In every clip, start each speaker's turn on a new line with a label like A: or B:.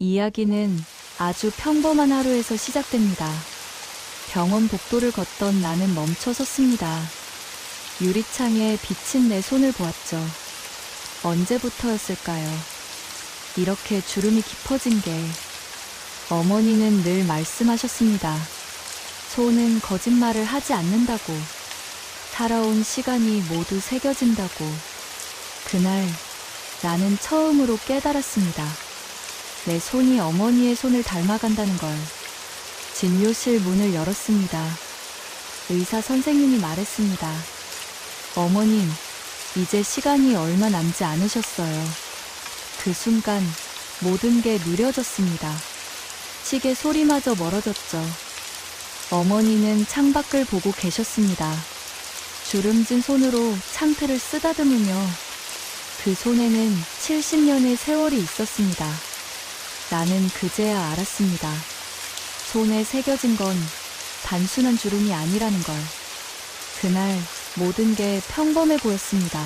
A: 이야기는 아주 평범한 하루에서 시작됩니다. 병원 복도를 걷던 나는 멈춰 섰습니다. 유리창에 비친 내 손을 보았죠. 언제부터였을까요? 이렇게 주름이 깊어진 게. 어머니는 늘 말씀하셨습니다. 손은 거짓말을 하지 않는다고. 살아온 시간이 모두 새겨진다고. 그날 나는 처음으로 깨달았습니다. 내 손이 어머니의 손을 닮아간다는 걸. 진료실 문을 열었습니다. 의사 선생님이 말했습니다. 어머님, 이제 시간이 얼마 남지 않으셨어요. 그 순간 모든 게 느려졌습니다. 시계 소리마저 멀어졌죠. 어머니는 창밖을 보고 계셨습니다. 주름진 손으로 창틀을 쓰다듬으며 그 손에는 70년의 세월이 있었습니다. 나는 그제야 알았습니다. 손에 새겨진 건 단순한 주름이 아니라는 걸. 그날 모든 게 평범해 보였습니다.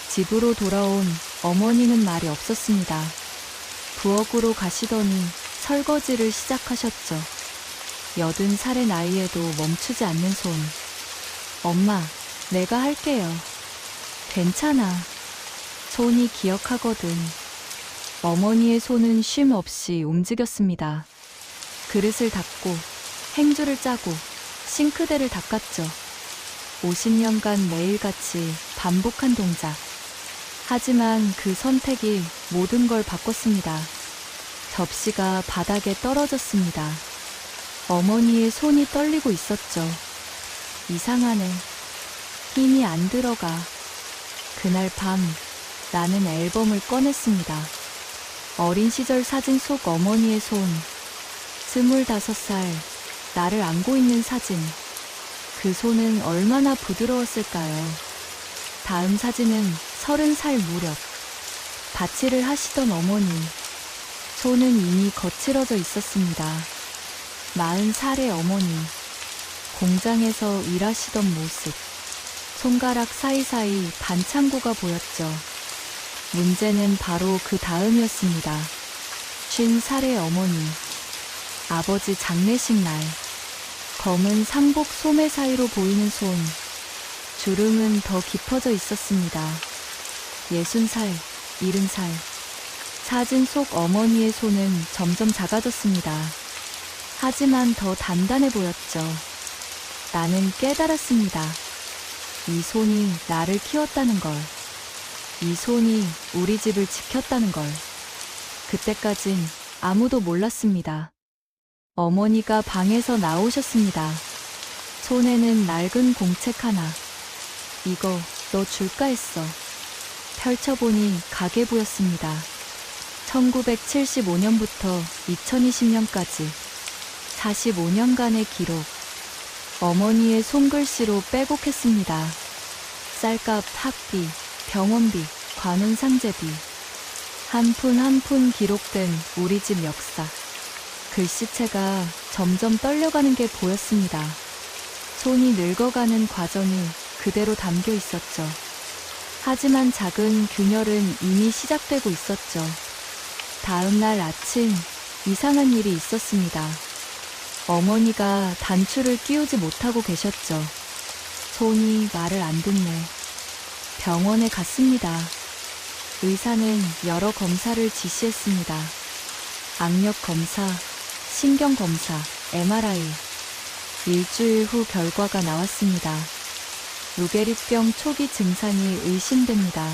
A: 집으로 돌아온 어머니는 말이 없었습니다. 부엌으로 가시더니 설거지를 시작하셨죠. 80살의 나이에도 멈추지 않는 손. 엄마, 내가 할게요. 괜찮아. 손이 기억하거든. 어머니의 손은 쉼 없이 움직였습니다. 그릇을 닦고, 행주를 짜고, 싱크대를 닦았죠. 50년간 매일같이 반복한 동작. 하지만 그 선택이 모든 걸 바꿨습니다. 접시가 바닥에 떨어졌습니다. 어머니의 손이 떨리고 있었죠. 이상하네. 힘이 안 들어가. 그날 밤 나는 앨범을 꺼냈습니다. 어린 시절 사진 속 어머니의 손. 25살, 나를 안고 있는 사진. 그 손은 얼마나 부드러웠을까요? 다음 사진은 30살 무렵. 자취를 하시던 어머니. 손은 이미 거칠어져 있었습니다. 40살의 어머니. 공장에서 일하시던 모습. 손가락 사이사이 반창고가 보였죠. 문제는 바로 그 다음이었습니다. 50살의 어머니. 아버지 장례식 날. 검은 상복 소매 사이로 보이는 손. 주름은 더 깊어져 있었습니다. 60살, 70살. 사진 속 어머니의 손은 점점 작아졌습니다. 하지만 더 단단해 보였죠. 나는 깨달았습니다. 이 손이 나를 키웠다는 걸. 이 손이 우리 집을 지켰다는 걸. 그때까진 아무도 몰랐습니다. 어머니가 방에서 나오셨습니다. 손에는 낡은 공책 하나. 이거 너 줄까 했어. 펼쳐보니 가계부였습니다. 1975년부터 2020년까지 45년간의 기록. 어머니의 손글씨로 빼곡했습니다. 쌀값, 학비, 병원비, 관혼상제비. 한 푼 한 푼 기록된 우리 집 역사. 글씨체가 점점 떨려가는 게 보였습니다. 손이 늙어가는 과정이 그대로 담겨 있었죠. 하지만 작은 균열은 이미 시작되고 있었죠. 다음 날 아침 이상한 일이 있었습니다. 어머니가 단추를 끼우지 못하고 계셨죠. 손이 말을 안 듣네. 병원에 갔습니다. 의사는 여러 검사를 지시했습니다. 악력 검사, 신경 검사, MRI. 일주일 후 결과가 나왔습니다. 루게릭병 초기 증상이 의심됩니다.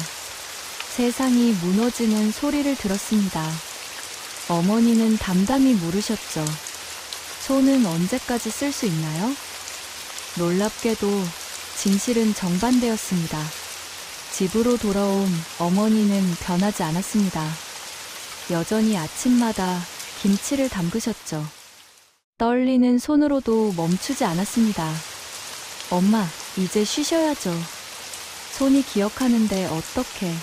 A: 세상이 무너지는 소리를 들었습니다. 어머니는 담담히 물으셨죠. 손은 언제까지 쓸 수 있나요? 놀랍게도 진실은 정반대였습니다. 집으로 돌아온 어머니는 변하지 않았습니다. 여전히 아침마다 김치를 담그셨죠. 떨리는 손으로도 멈추지 않았습니다. 엄마, 이제 쉬셔야죠. 손이 기억하는데 어떡해.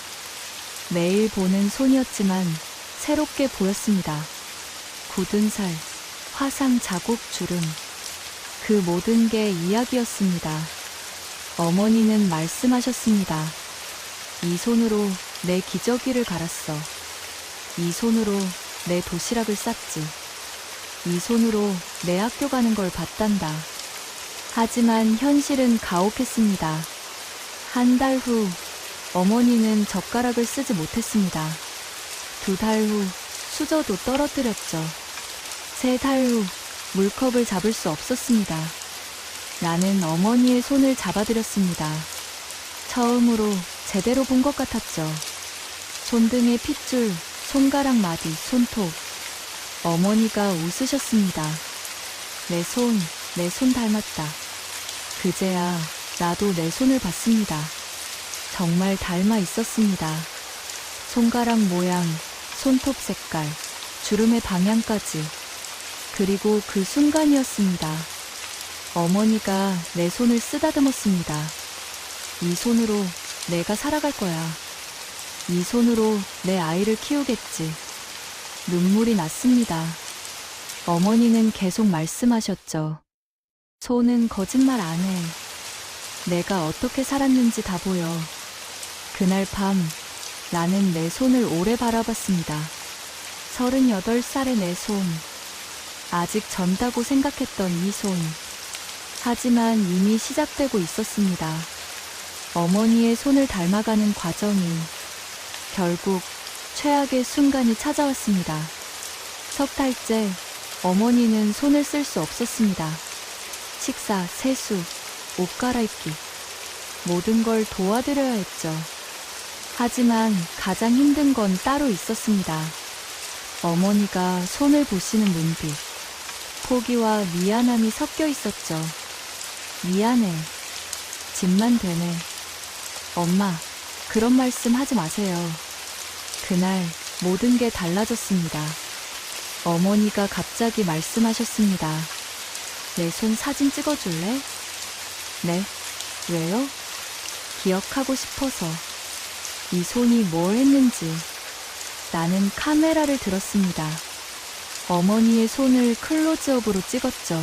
A: 매일 보는 손이었지만 새롭게 보였습니다. 굳은 살, 화상 자국 주름. 그 모든 게 이야기였습니다. 어머니는 말씀하셨습니다. 이 손으로 내 기저귀를 갈았어. 이 손으로 내 도시락을 쌌지. 이 손으로 내 학교 가는 걸 봤단다. 하지만 현실은 가혹했습니다. 한 달 후 어머니는 젓가락을 쓰지 못했습니다. 2달 후 수저도 떨어뜨렸죠. 3달 후 물컵을 잡을 수 없었습니다. 나는 어머니의 손을 잡아드렸습니다. 처음으로 제대로 본 것 같았죠. 손등의 핏줄, 손가락 마디, 손톱. 어머니가 웃으셨습니다. 내 손 닮았다. 그제야 나도 내 손을 봤습니다. 정말 닮아 있었습니다. 손가락 모양, 손톱 색깔, 주름의 방향까지. 그리고 그 순간이었습니다. 어머니가 내 손을 쓰다듬었습니다. 이 손으로 내가 살아갈 거야. 이 손으로 내 아이를 키우겠지. 눈물이 났습니다. 어머니는 계속 말씀하셨죠. 손은 거짓말 안 해. 내가 어떻게 살았는지 다 보여. 그날 밤 나는 내 손을 오래 바라봤습니다. 38살의 내 손. 아직 젊다고 생각했던 이 손. 하지만 이미 시작되고 있었습니다. 어머니의 손을 닮아가는 과정이 결국 최악의 순간이 찾아왔습니다. 석 달째 어머니는 손을 쓸 수 없었습니다. 식사, 세수, 옷 갈아입기, 모든 걸 도와드려야 했죠. 하지만 가장 힘든 건 따로 있었습니다. 어머니가 손을 보시는 눈빛, 포기와 미안함이 섞여 있었죠. 미안해. 집만 되네. 엄마, 그런 말씀 하지 마세요. 그날 모든 게 달라졌습니다. 어머니가 갑자기 말씀하셨습니다. 내 손 사진 찍어줄래? 네. 왜요? 기억하고 싶어서. 이 손이 뭘 했는지. 나는 카메라를 들었습니다. 어머니의 손을 클로즈업으로 찍었죠.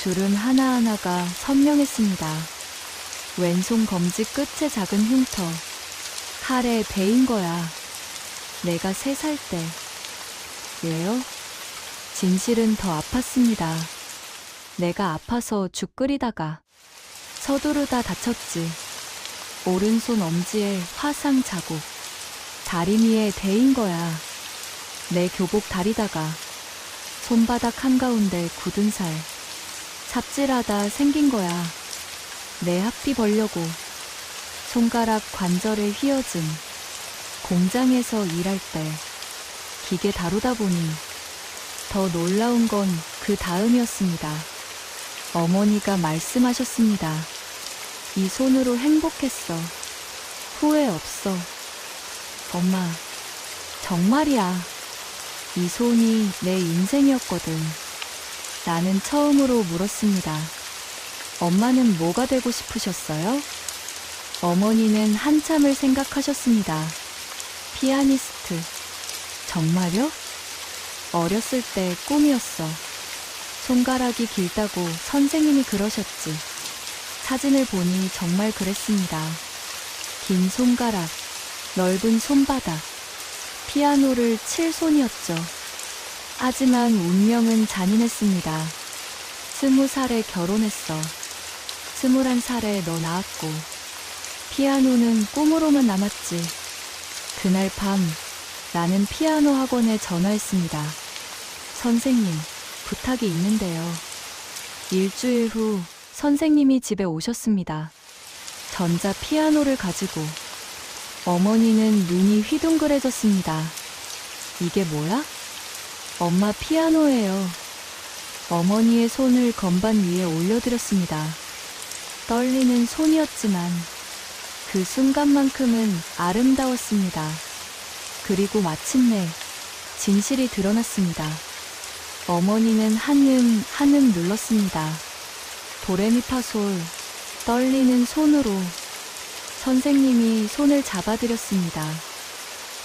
A: 주름 하나하나가 선명했습니다. 왼손 검지 끝에 작은 흉터. 칼에 베인 거야. 내가 3살 때. 왜요? 진실은 더 아팠습니다. 내가 아파서 죽 끓이다가 서두르다 다쳤지. 오른손 엄지에 화상 자국. 다리미에 데인 거야. 내 교복 다리다가 손바닥 한가운데 굳은 살. 삽질하다 생긴 거야. 내 앞뒤 벌려고. 손가락 관절에 휘어진. 공장에서 일할 때 기계 다루다 보니 더 놀라운 건 그 다음이었습니다. 어머니가 말씀하셨습니다. 이 손으로 행복했어. 후회 없어. 엄마, 정말이야. 이 손이 내 인생이었거든. 나는 처음으로 물었습니다. 엄마는 뭐가 되고 싶으셨어요? 어머니는 한참을 생각하셨습니다. 피아니스트. 정말요? 어렸을 때 꿈이었어. 손가락이 길다고 선생님이 그러셨지. 사진을 보니 정말 그랬습니다. 긴 손가락, 넓은 손바닥, 피아노를 칠 손이었죠. 하지만 운명은 잔인했습니다. 20살에 결혼했어. 21살에 너 낳았고, 피아노는 꿈으로만 남았지. 그날 밤, 나는 피아노 학원에 전화했습니다. 선생님, 부탁이 있는데요. 일주일 후 선생님이 집에 오셨습니다. 전자 피아노를 가지고. 어머니는 눈이 휘둥그레졌습니다. 이게 뭐야? 엄마 피아노예요. 어머니의 손을 건반 위에 올려드렸습니다. 떨리는 손이었지만 그 순간만큼은 아름다웠습니다. 그리고 마침내 진실이 드러났습니다. 어머니는 한음 한음 눌렀습니다. 도레미파솔. 떨리는 손으로. 선생님이 손을 잡아드렸습니다.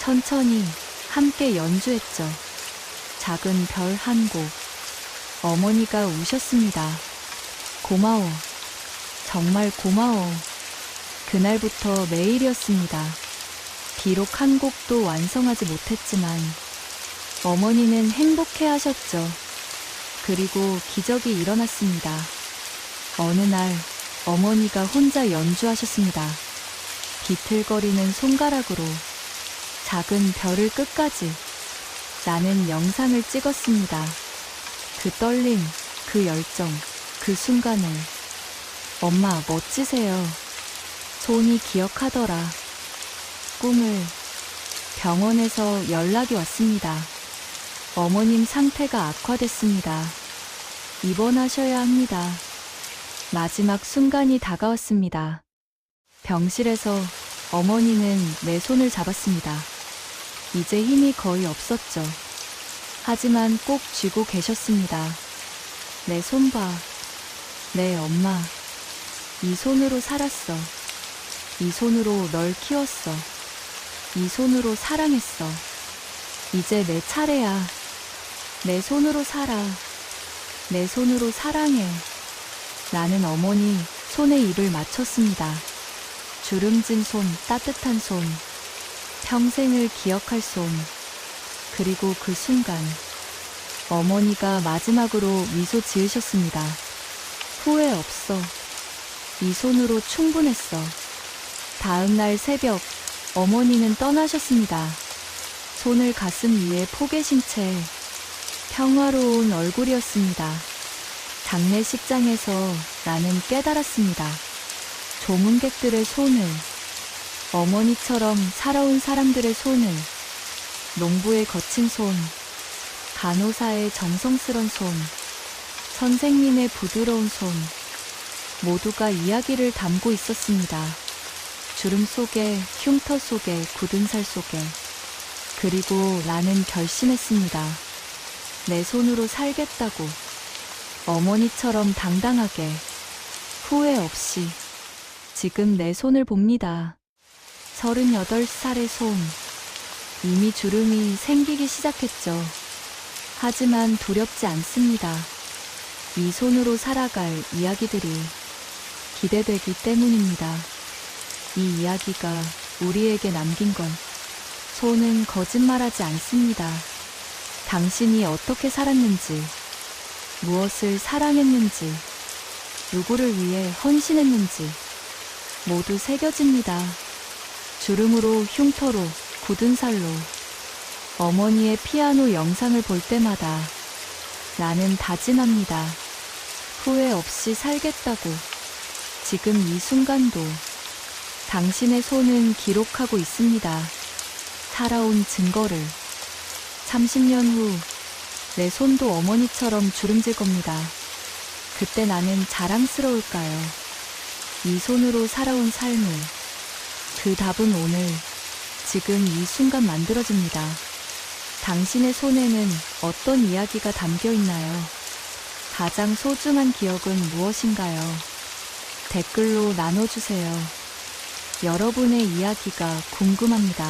A: 천천히 함께 연주했죠. 작은 별 한 곡. 어머니가 우셨습니다. 고마워. 정말 고마워. 그날부터 매일이었습니다. 비록 한 곡도 완성하지 못했지만 어머니는 행복해 하셨죠. 그리고 기적이 일어났습니다. 어느 날 어머니가 혼자 연주하셨습니다. 비틀거리는 손가락으로 작은 별을 끝까지 나는 영상을 찍었습니다. 그 떨림, 그 열정, 그 순간을. 엄마 멋지세요. 손이 기억하더라. 꿈을. 병원에서 연락이 왔습니다. 어머님 상태가 악화됐습니다. 입원하셔야 합니다. 마지막 순간이 다가왔습니다. 병실에서 어머니는 내 손을 잡았습니다. 이제 힘이 거의 없었죠. 하지만 꼭 쥐고 계셨습니다. 내 손 봐. 내 엄마. 이 손으로 살았어. 이 손으로 널 키웠어. 이 손으로 사랑했어. 이제 내 차례야. 내 손으로 살아. 내 손으로 사랑해. 나는 어머니 손에 입을 맞췄습니다. 주름진 손, 따뜻한 손. 평생을 기억할 손. 그리고 그 순간 어머니가 마지막으로 미소 지으셨습니다. 후회 없어. 이 손으로 충분했어. 다음 날 새벽 어머니는 떠나셨습니다. 손을 가슴 위에 포개신 채 평화로운 얼굴이었습니다. 장례식장에서 나는 깨달았습니다. 조문객들의 손을, 어머니처럼 살아온 사람들의 손을, 농부의 거친 손, 간호사의 정성스런 손, 선생님의 부드러운 손, 모두가 이야기를 담고 있었습니다. 주름 속에, 흉터 속에, 굳은 살 속에. 그리고 나는 결심했습니다. 내 손으로 살겠다고. 어머니처럼 당당하게, 후회 없이. 지금 내 손을 봅니다. 38살의 손. 이미 주름이 생기기 시작했죠. 하지만 두렵지 않습니다. 이 손으로 살아갈 이야기들이 기대되기 때문입니다. 이 이야기가 우리에게 남긴 건 손은 거짓말하지 않습니다. 당신이 어떻게 살았는지, 무엇을 사랑했는지, 누구를 위해 헌신했는지 모두 새겨집니다. 주름으로, 흉터로, 굳은 살로. 어머니의 피아노 영상을 볼 때마다 나는 다짐합니다. 후회 없이 살겠다고. 지금 이 순간도 당신의 손은 기록하고 있습니다. 살아온 증거를. 30년 후 내 손도 어머니처럼 주름질 겁니다. 그때 나는 자랑스러울까요? 이 손으로 살아온 삶을. 그 답은 오늘, 지금 이 순간 만들어집니다. 당신의 손에는 어떤 이야기가 담겨 있나요? 가장 소중한 기억은 무엇인가요? 댓글로 나눠주세요. 여러분의 이야기가 궁금합니다.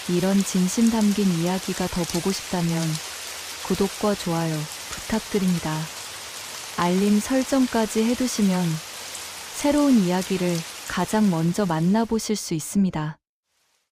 A: 이런 진심 담긴 이야기가 더 보고 싶다면 구독과 좋아요 부탁드립니다. 알림 설정까지 해두시면 새로운 이야기를 가장 먼저 만나보실 수 있습니다.